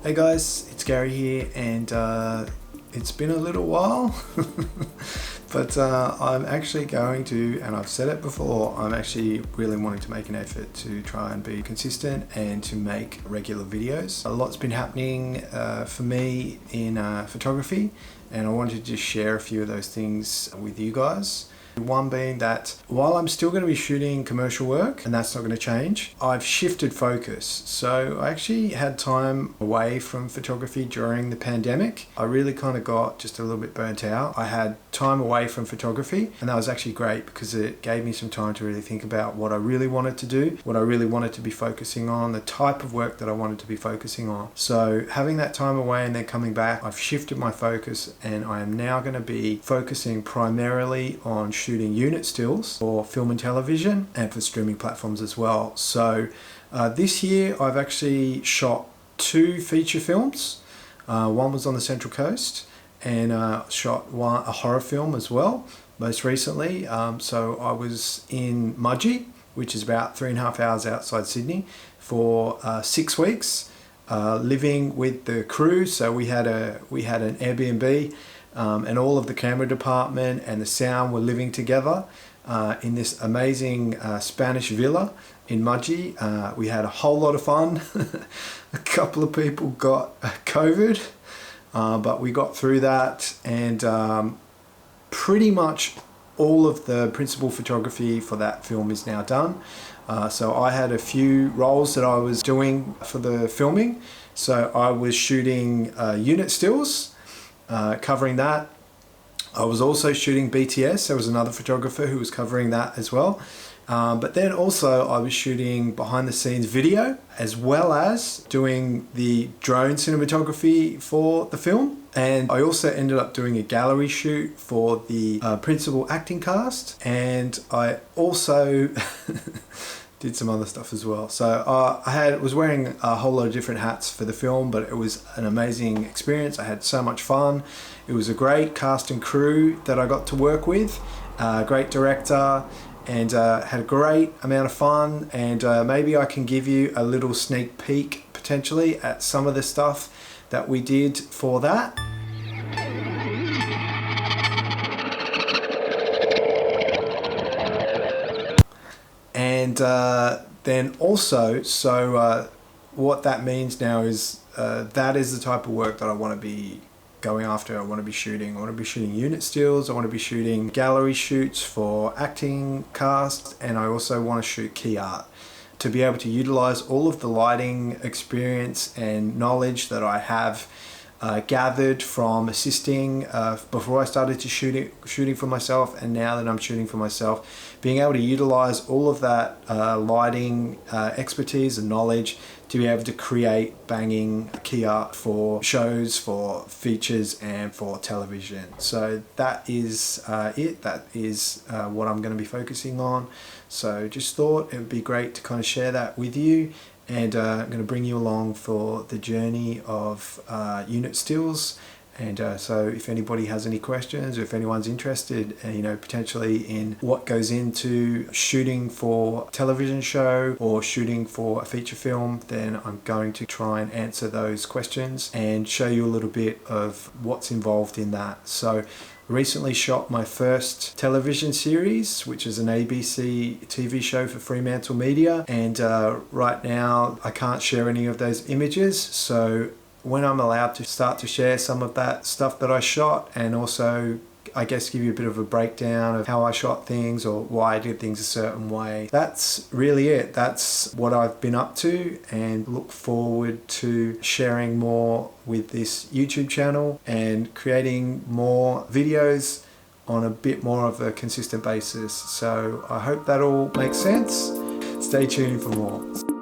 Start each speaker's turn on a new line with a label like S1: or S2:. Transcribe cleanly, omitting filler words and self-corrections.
S1: Hey guys, it's Gary here, and it's been a little while but I'm actually going to, and I've said it before, I'm actually really wanting to make an effort to try and be consistent and to make regular videos. A lot's been happening for me in photography, and I wanted to just share a few of those things with you guys. One being that while I'm still going to be shooting commercial work, and that's not going to change, I've shifted focus. So I actually had time away from photography during the pandemic. I really kind of got just a little bit burnt out. I had time away from photography, and that was actually great because it gave me some time to really think about what I really wanted to do, what I really wanted to be focusing on, the type of work that I wanted to be focusing on. So having that time away and then coming back, I've shifted my focus, and I am now going to be focusing primarily on shooting unit stills for film and television and for streaming platforms as well. So this year I've actually shot 2 feature films. One was on the Central Coast, and shot a horror film as well most recently. So I was in Mudgee, which is about 3.5 hours outside Sydney, for 6 weeks, living with the crew. So we had an Airbnb, and all of the camera department and the sound were living together in this amazing Spanish villa in Mudgee. We had a whole lot of fun. A couple of people got COVID, but we got through that, and pretty much all of the principal photography for that film is now done. So I had a few roles that I was doing for the filming. So I was shooting unit stills, covering that. I was also shooting BTS. There was another photographer who was covering that as well. But then also I was shooting behind the scenes video, as well as doing the drone cinematography for the film. And I also ended up doing a gallery shoot for the principal acting cast. And I also did some other stuff as well. So I was wearing a whole lot of different hats for the film, but it was an amazing experience. I had so much fun. It was a great cast and crew that I got to work with, great director, and had a great amount of fun. And maybe I can give you a little sneak peek potentially at some of the stuff that we did for that. And then also, so what that means now is that is the type of work that I want to be going after. I want to be shooting. I want to be shooting unit stills. I want to be shooting gallery shoots for acting cast, and I also want to shoot key art to be able to utilize all of the lighting experience and knowledge that I have gathered from assisting before I started to shooting for myself, and now that I'm shooting for myself, being able to utilize all of that lighting expertise and knowledge to be able to create banging key art for shows, for features, and for television. So that is it. That is what I'm going to be focusing on. So just thought it would be great to kind of share that with you. And I'm going to bring you along for the journey of unit stills. And so if anybody has any questions, or if anyone's interested, potentially in what goes into shooting for a television show or shooting for a feature film, then I'm going to try and answer those questions and show you a little bit of what's involved in that. So recently shot my first television series, which is an ABC TV show for Fremantle Media, and right now I can't share any of those images. So when I'm allowed to start to share some of that stuff that I shot, and also I guess give you a bit of a breakdown of how I shot things or why I did things a certain way. That's really it. That's what I've been up to, and look forward to sharing more with this YouTube channel and creating more videos on a bit more of a consistent basis. So I hope that all makes sense. Stay tuned for more.